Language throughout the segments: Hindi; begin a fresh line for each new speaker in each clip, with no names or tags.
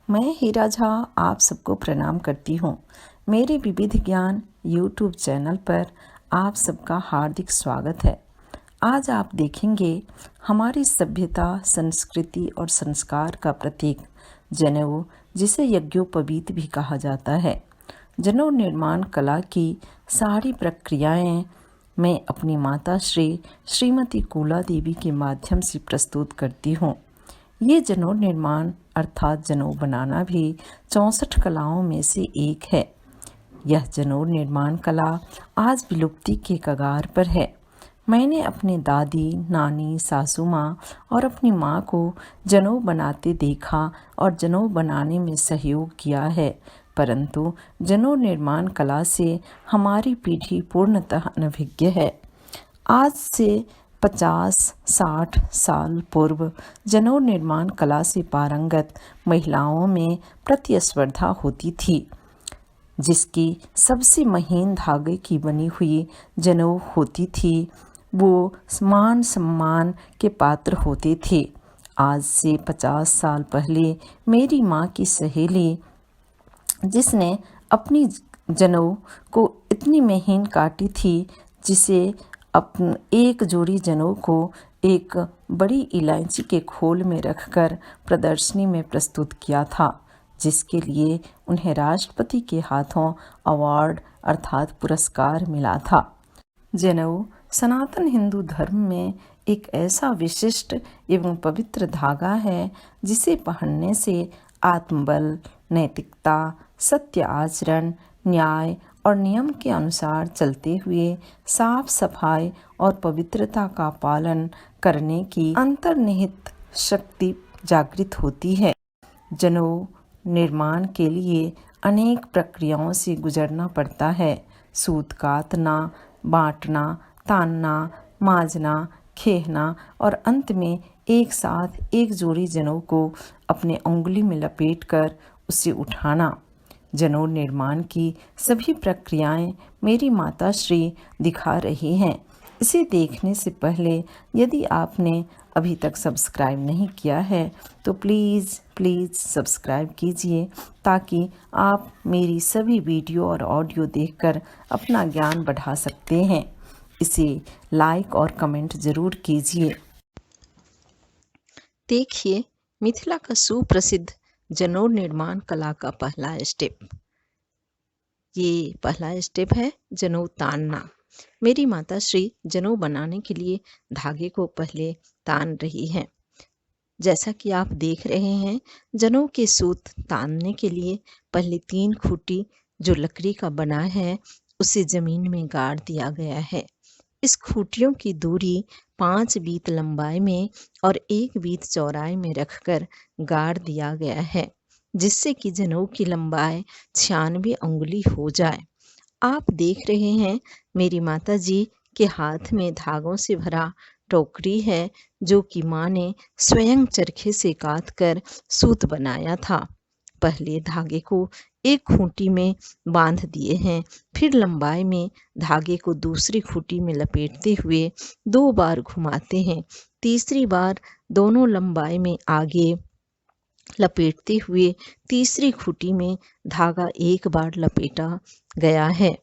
मैं हीरा झा आप सबको प्रणाम करती हूँ। मेरे विविध ज्ञान यूट्यूब चैनल पर आप सबका हार्दिक स्वागत है। आज आप देखेंगे हमारी सभ्यता, संस्कृति और संस्कार का प्रतीक जनेऊ, जिसे यज्ञोपवीत भी कहा जाता है। जनेऊ निर्माण कला की सारी प्रक्रियाएं मैं अपनी माता श्रीमती कूला देवी के माध्यम से प्रस्तुत करती हूँ। ये जनेऊ निर्माण अर्थात जनेऊ बनाना भी 64 कलाओं में से एक है। यह जनेऊ निर्माण कला आज विलुप्ति के कगार पर है। मैंने अपने दादी, नानी, सासू माँ और अपनी माँ को जनेऊ बनाते देखा और जनेऊ बनाने में सहयोग किया है, परंतु जनेऊ निर्माण कला से हमारी पीढ़ी पूर्णतः अनभिज्ञ है। आज से 50-60 साल पूर्व जनेऊ निर्माण कला से पारंगत महिलाओं में प्रतिस्पर्धा होती थी, जिसकी सबसे महीन धागे की बनी हुई जनेऊ होती थी, वो मान सम्मान के पात्र होते थे। आज से 50 साल पहले मेरी माँ की सहेली, जिसने अपनी जनेऊ को इतनी महीन काटी थी, जिसे एक जोड़ी जनेऊ को एक बड़ी इलायची के खोल में रखकर प्रदर्शनी में प्रस्तुत किया था, जिसके लिए उन्हें राष्ट्रपति के हाथों अवार्ड अर्थात पुरस्कार मिला था। जनेऊ सनातन हिंदू धर्म में एक ऐसा विशिष्ट एवं पवित्र धागा है, जिसे पहनने से आत्मबल, नैतिकता, सत्य आचरण, न्याय और नियम के अनुसार चलते हुए साफ सफाई और पवित्रता का पालन करने की अंतर्निहित शक्ति जागृत होती है। जनेऊ निर्माण के लिए अनेक प्रक्रियाओं से गुजरना पड़ता है। सूत कातना, बांटना, तानना, माजना, खेहना और अंत में एक साथ एक जोड़ी जनेऊ को अपने उंगली में लपेटकर उसे उठाना। जनेऊ निर्माण की सभी प्रक्रियाएं मेरी माता श्री दिखा रही हैं। इसे देखने से पहले यदि आपने अभी तक सब्सक्राइब नहीं किया है तो प्लीज़ सब्सक्राइब कीजिए, ताकि आप मेरी सभी वीडियो और ऑडियो देखकर अपना ज्ञान बढ़ा सकते हैं। इसे लाइक और कमेंट ज़रूर कीजिए।
देखिए मिथिला का सुप्रसिद्ध जनेऊ निर्माण कला का पहला स्टेप। ये पहला स्टेप है जनेऊ तानना। मेरी माता श्री जनेऊ बनाने के लिए धागे को पहले तान रही हैं। जैसा कि आप देख रहे हैं, जनेऊ के सूत तानने के लिए पहले 3 खूंटी जो लकड़ी का बना है, उसे जमीन में गाड़ दिया गया है। इस खूंटियों की दूरी 5 बीत लंबाई में और 1 बीत चौड़ाई में रखकर गाड़ दिया गया है, जिससे कि जनेऊ की लंबाई 96 अंगुली हो जाए। आप देख रहे हैं मेरी माता जी के हाथ में धागों से भरा टोकरी है, जो कि माँ ने स्वयं चरखे से काट कर सूत बनाया था। पहले धागे को एक खूंटी में बांध दिए हैं, फिर लंबाई में धागे को दूसरी खूंटी में लपेटते हुए 2 बार घुमाते हैं। तीसरी बार दोनों लंबाई में आगे लपेटते हुए तीसरी खूंटी में धागा 1 बार लपेटा गया है।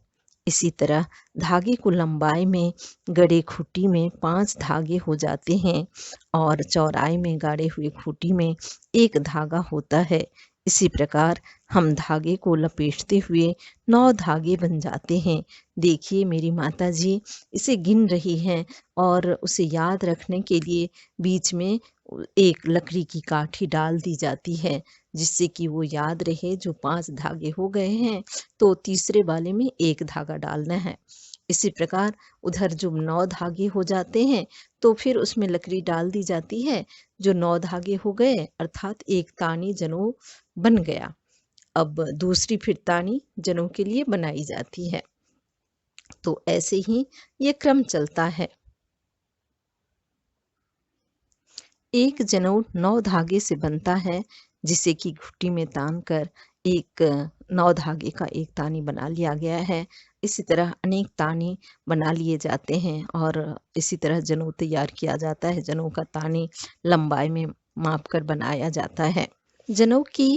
इसी तरह धागे को लंबाई में गड़े खूंटी में 5 धागे हो जाते हैं और चौड़ाई में गाड़े हुए खूंटी में 1 धागा होता है। इसी प्रकार हम धागे को लपेटते हुए 9 धागे बन जाते हैं। देखिए मेरी माता जी इसे गिन रही हैं और उसे याद रखने के लिए बीच में एक लकड़ी की काठी डाल दी जाती है, जिससे कि वो याद रहे। जो 5 धागे हो गए हैं तो तीसरे वाले में 1 धागा डालना है। इसी प्रकार उधर जो 9 धागे हो जाते हैं तो फिर उसमें लकड़ी डाल दी जाती है। जो 9 धागे हो गए अर्थात एक तानी जनेऊ बन गया। अब दूसरी फिर तानी जनेऊ के लिए बनाई जाती है। तो ऐसे ही ये क्रम चलता है। एक जनेऊ 9 धागे से बनता है, जिसे कि खूंटी में तान कर एक 9 धागे का एक तानी बना लिया गया है। इसी तरह अनेक तानी बना लिए जाते हैं और इसी तरह जनेऊ तैयार किया जाता है। जनेऊ का तानी लंबाई में माप कर बनाया जाता है। जनेऊ की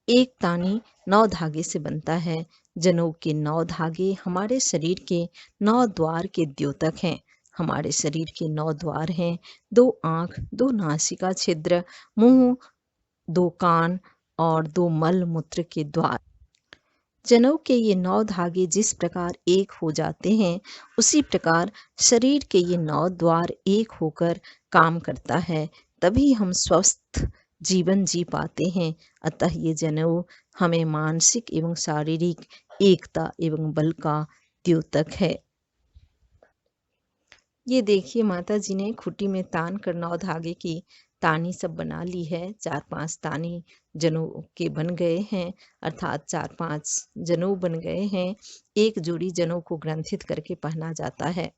एक तानी 9 धागे से बनता है। जनेऊ के 9 धागे हमारे शरीर के 9 द्वार के द्योतक हैं। हमारे शरीर के 9 द्वार हैं, 2 आँख, 2 नासिका छिद्र, मुंह, 2 कान और 2 मल मूत्र के द्वार। जनेऊ के ये 9 धागे जिस प्रकार एक हो जाते हैं, उसी प्रकार शरीर के ये 9 द्वार एक होकर काम करता है, तभी हम स्वस्थ जीवन जी पाते हैं। अतः ये जनेऊ हमें मानसिक एवं शारीरिक एकता एवं बल का द्योतक है। ये देखिए माता जी ने खूंटी में तान कर 9 धागे की तानी सब बना ली है। 4-5 तानी जनेऊ के बन गए हैं, अर्थात 4-5 जनेऊ बन गए हैं। एक जोड़ी जनेऊ को ग्रंथित करके पहना जाता है।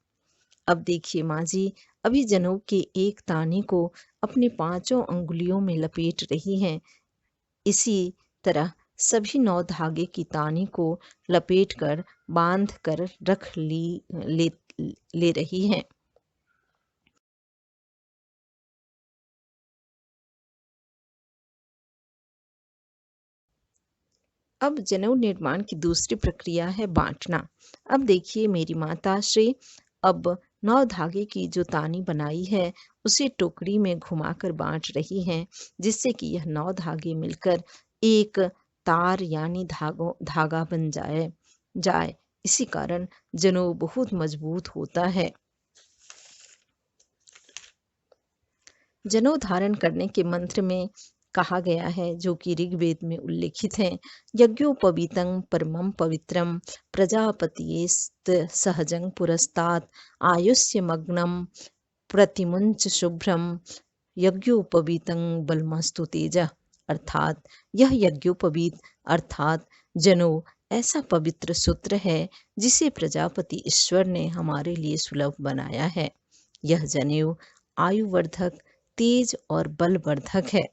अब देखिए माँ जी अभी जनेऊ के एक तानी को अपनी 5 अंगुलियों में लपेट रही हैं। इसी तरह सभी 9 धागे की तानी को लपेट कर बांध कर रख ले रही हैं। अब जनेऊ निर्माण की दूसरी प्रक्रिया है बांटना। अब देखिए मेरी माता श्री अब 9 धागे की जो तानी बनाई है उसे टोकरी में घुमाकर बांट रही हैं, जिससे कि यह 9 धागे मिलकर एक तार यानी धागा बन जाए। इसी कारण जनेऊ बहुत मजबूत होता है। जनेऊ धारण करने के मंत्र में कहा गया है, जो कि ऋग्वेद में उल्लेखित है, यज्ञोपवीतं परमं पवित्रं प्रजापतियेस्त सहजं पुरस्तात् आयुष्यमग्नं प्रतिमुंच शुभ्रम यज्ञोपवीतं बलमस्तु तेजः। अर्थात यह यज्ञोपवीत अर्थात जनेऊ ऐसा पवित्र सूत्र है जिसे प्रजापति ईश्वर ने हमारे लिए सुलभ बनाया है। यह जनेऊ आयुवर्धक, तेज और बलवर्धक है।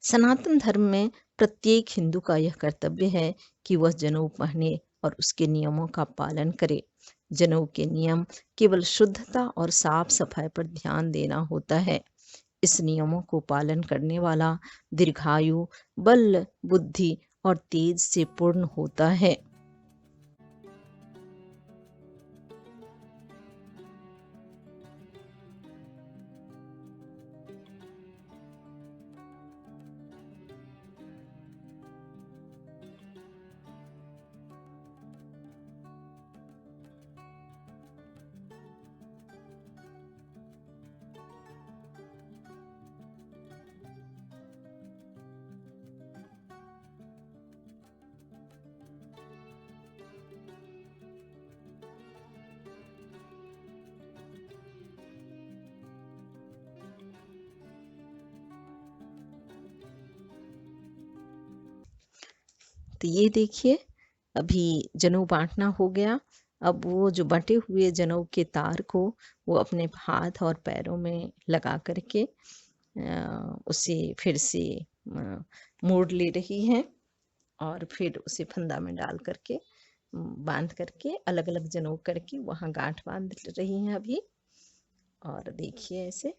सनातन धर्म में प्रत्येक हिंदू का यह कर्तव्य है कि वह जनेऊ पहने और उसके नियमों का पालन करे। जनेऊ के नियम केवल शुद्धता और साफ सफाई पर ध्यान देना होता है। इस नियमों को पालन करने वाला दीर्घायु, बल, बुद्धि और तेज से पूर्ण होता है। तो ये देखिए अभी जनेऊ बांटना हो गया। अब वो जो बटे हुए जनेऊ के तार को वो अपने हाथ और पैरों में लगा करके उसे फिर से मोड़ ले रही हैं और फिर उसे फंदा में डाल करके बांध करके अलग अलग जनेऊ करके वहाँ गांठ बांध रही हैं अभी। और देखिए ऐसे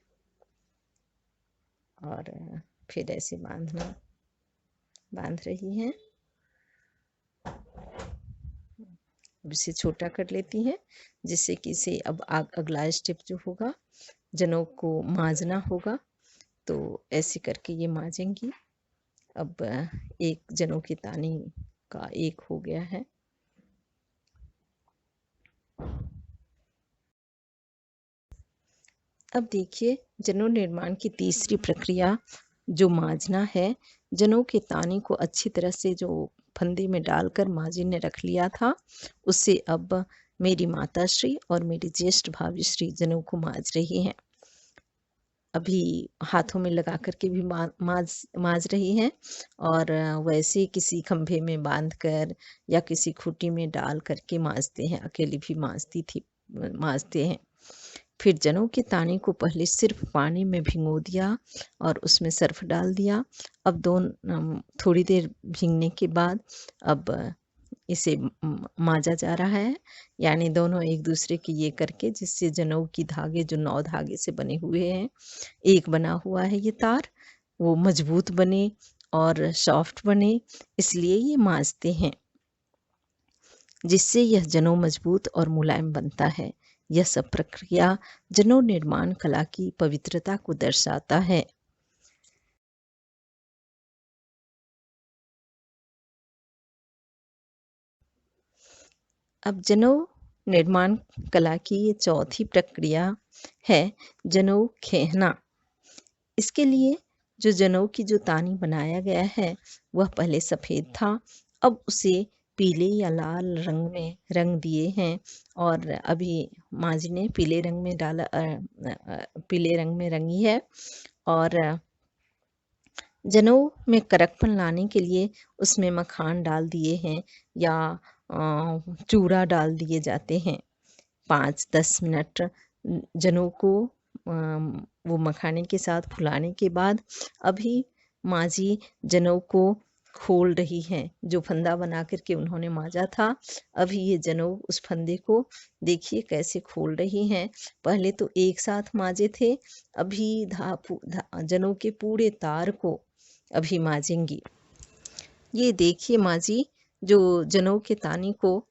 और फिर ऐसे बांध रही हैं। अब इसे छोटा कर लेती हैं, जिससे कि इसे अब अगला स्टेप जो होगा जनेऊ को मांजना होगा, तो ऐसे करके ये मांजेंगी। अब एक जनेऊ की तानी का एक हो गया है। अब देखिए जनेऊ निर्माण की तीसरी प्रक्रिया जो मांजना है। जनेऊ के तानी को अच्छी तरह से जो फंदे में डालकर माँ जी ने रख लिया था, उससे अब मेरी माता श्री और मेरी ज्येष्ठ भाभी श्री जनेऊ को मांज रही हैं। अभी हाथों में लगा करके भी मांज रही हैं और वैसे किसी खंभे में बांधकर या किसी खूंटी में डाल करके मांजते हैं। अकेली भी मांजते हैं। फिर जनेऊ की तानी को पहले सिर्फ पानी में भिगो दिया और उसमें सर्फ डाल दिया। अब थोड़ी देर भीगने के बाद अब इसे मांजा जा रहा है, यानी दोनों एक दूसरे की ये करके, जिससे जनेऊ की धागे जो 9 धागे से बने हुए हैं, एक बना हुआ है ये तार, वो मजबूत बने और सॉफ्ट बने, इसलिए ये मांजते हैं, जिससे यह जनेऊ मजबूत और मुलायम बनता है। यह सब प्रक्रिया जनेऊ निर्माण कला की पवित्रता को दर्शाता है। अब जनेऊ निर्माण कला की ये चौथी प्रक्रिया है जनेऊ खेहना। इसके लिए जो जनेऊ की जो तानी बनाया गया है वह पहले सफ़ेद था, अब उसे पीले या लाल रंग में रंग दिए हैं और अभी माँ जी ने पीले रंग में डाला पीले रंग में रंगी है। और जनेऊ में कड़कपन लाने के लिए उसमें मखान डाल दिए हैं या चूड़ा डाल दिए जाते हैं। 5-10 मिनट जनेऊ को वो मखाने के साथ फुलाने के बाद अभी माँ जी जनेऊ को खोल रही हैं। जो फंदा बना करके उन्होंने मांजा था, अभी ये जनेऊ उस फंदे को देखिए कैसे खोल रही हैं। पहले तो एक साथ मांजे थे, अभी जनेऊ के पूरे तार को अभी मांजेंगी। ये देखिए माँ जी जो जनेऊ के तानी को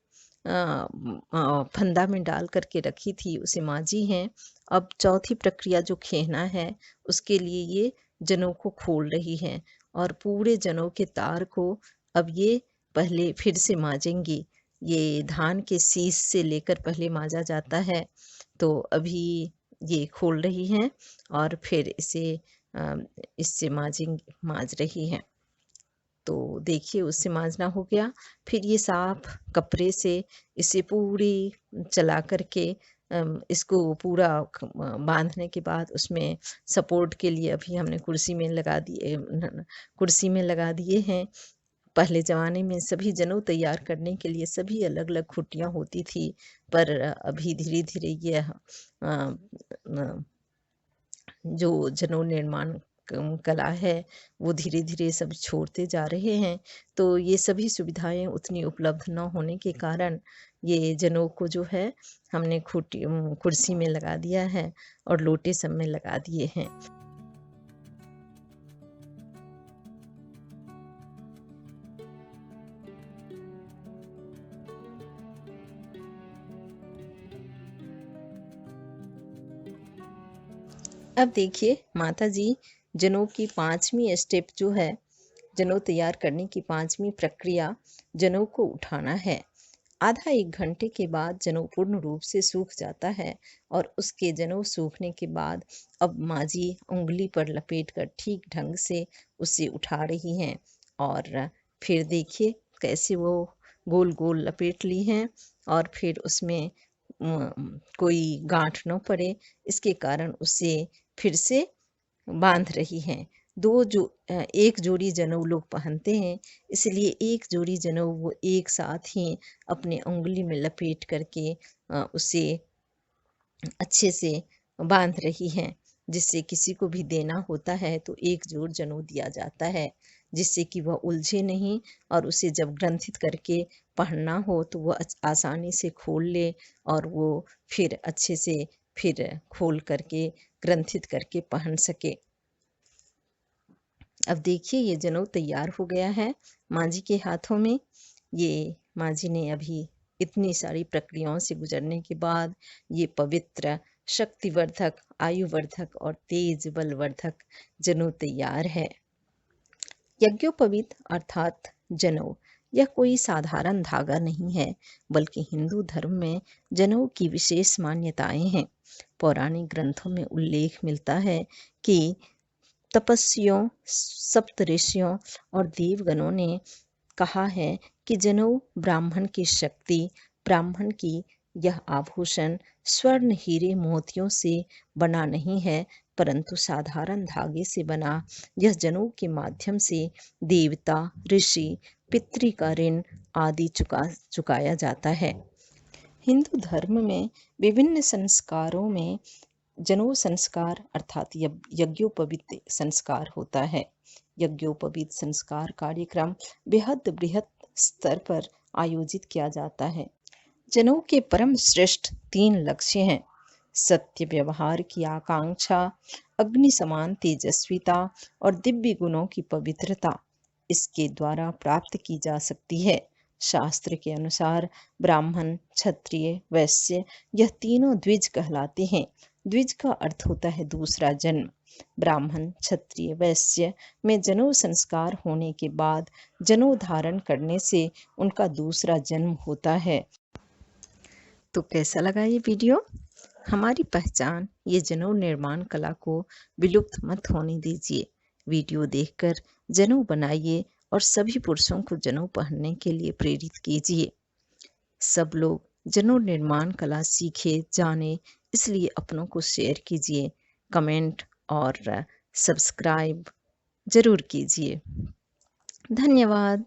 फंदा में डाल करके रखी थी उसे मांजी हैं। अब चौथी प्रक्रिया जो खेहना है उसके लिए ये जनेऊ को खोल रही हैं और पूरे जनेऊ के तार को अब ये पहले फिर से मांजेंगी। ये धान के सीस से लेकर पहले मांजा जाता है, तो अभी ये खोल रही हैं और फिर इससे मांज रही हैं। तो देखिए उससे मांजना हो गया। फिर ये साफ कपड़े से इसे पूरी चला करके इसको पूरा बांधने के बाद उसमें सपोर्ट के लिए अभी हमने कुर्सी में लगा दिए हैं। पहले ज़माने में सभी जनेऊ तैयार करने के लिए सभी अलग अलग खुटियाँ होती थी, पर अभी धीरे धीरे यह जो जनेऊ निर्माण कला है वो धीरे धीरे सब छोड़ते जा रहे हैं। तो ये सभी सुविधाएं उतनी उपलब्ध न होने के कारण ये जनेऊ को जो है हमने कुर्सी में लगा दिया है और लोटे सब में लगा दिए हैं। अब देखिए माता जी जनेऊ की 5वीं स्टेप जो है, जनेऊ तैयार करने की 5वीं प्रक्रिया जनेऊ को उठाना है। आधा 1 घंटे के बाद जनेऊ पूर्ण रूप से सूख जाता है और उसके जनेऊ सूखने के बाद अब माँ जी उंगली पर लपेट कर ठीक ढंग से उसे उठा रही हैं और फिर देखिए कैसे वो गोल गोल लपेट ली हैं और फिर उसमें कोई गांठ न पड़े इसके कारण उसे फिर से बांध रही हैं। एक जोड़ी जनेऊ लोग पहनते हैं, इसलिए एक जोड़ी जनेऊ वो एक साथ ही अपने उंगली में लपेट करके उसे अच्छे से बांध रही हैं। जिससे किसी को भी देना होता है तो एक जोड़ जनेऊ दिया जाता है, जिससे कि वह उलझे नहीं और उसे जब ग्रंथित करके पहनना हो तो वह आसानी से खोल ले और वो फिर अच्छे से फिर खोल करके ग्रंथित करके पहन सके। अब देखिए ये जनेऊ तैयार हो गया है माँ जी के हाथों में। ये माँ जी ने अभी इतनी सारी प्रक्रियाओं से गुजरने के बाद ये पवित्र, शक्तिवर्धक, आयुवर्धक और तेज बलवर्धक जनेऊ तैयार है। यज्ञोपवीत अर्थात जनेऊ यह कोई साधारण धागा नहीं है, बल्कि हिंदू धर्म में जनेऊ की विशेष मान्यताएं हैं। पौराणिक ग्रंथों में उल्लेख मिलता है कि तपस्वियों, सप्तऋषियों और देवगणों ने कहा है कि जनेऊ ब्राह्मण की शक्ति, ब्राह्मण की यह आभूषण स्वर्ण, हीरे, मोतियों से बना नहीं है, परंतु साधारण धागे से बना यह जनेऊ के माध्यम से देवता, ऋषि, पितृ का ऋण आदि चुकाया जाता है। हिंदू धर्म में विभिन्न संस्कारों में जनेऊ संस्कार अर्थात यज्ञोपवीत संस्कार होता है। यज्ञोपवीत संस्कार कार्यक्रम बेहद बृहद स्तर पर आयोजित किया जाता है। जनेऊ के परम श्रेष्ठ 3 लक्ष्य हैं: सत्य व्यवहार की आकांक्षा, अग्नि समान तेजस्विता और दिव्य गुणों की पवित्रता। इसके द्वारा प्राप्त की जा सकती है। शास्त्र के अनुसार ब्राह्मण, क्षत्रिय, वैश्य यह तीनों द्विज कहलाते हैं। द्विज का अर्थ होता है दूसरा जन्म। ब्राह्मण, क्षत्रिय, वैश्य में जनेऊ संस्कार होने के बाद जनेऊ धारण करने से उनका दूसरा जन्म होता है। तो कैसा लगा ये वीडियो? हमारी पहचान ये जनेऊ निर्माण कला को विलुप्त मत होने दीजिए। वीडियो देखकर जनेऊ बनाइए और सभी पुरुषों को जनेऊ पहनने के लिए प्रेरित कीजिए। सब लोग जनेऊ निर्माण कला सीखे, जाने, इसलिए अपनों को शेयर कीजिए, कमेंट और सब्सक्राइब जरूर कीजिए। धन्यवाद।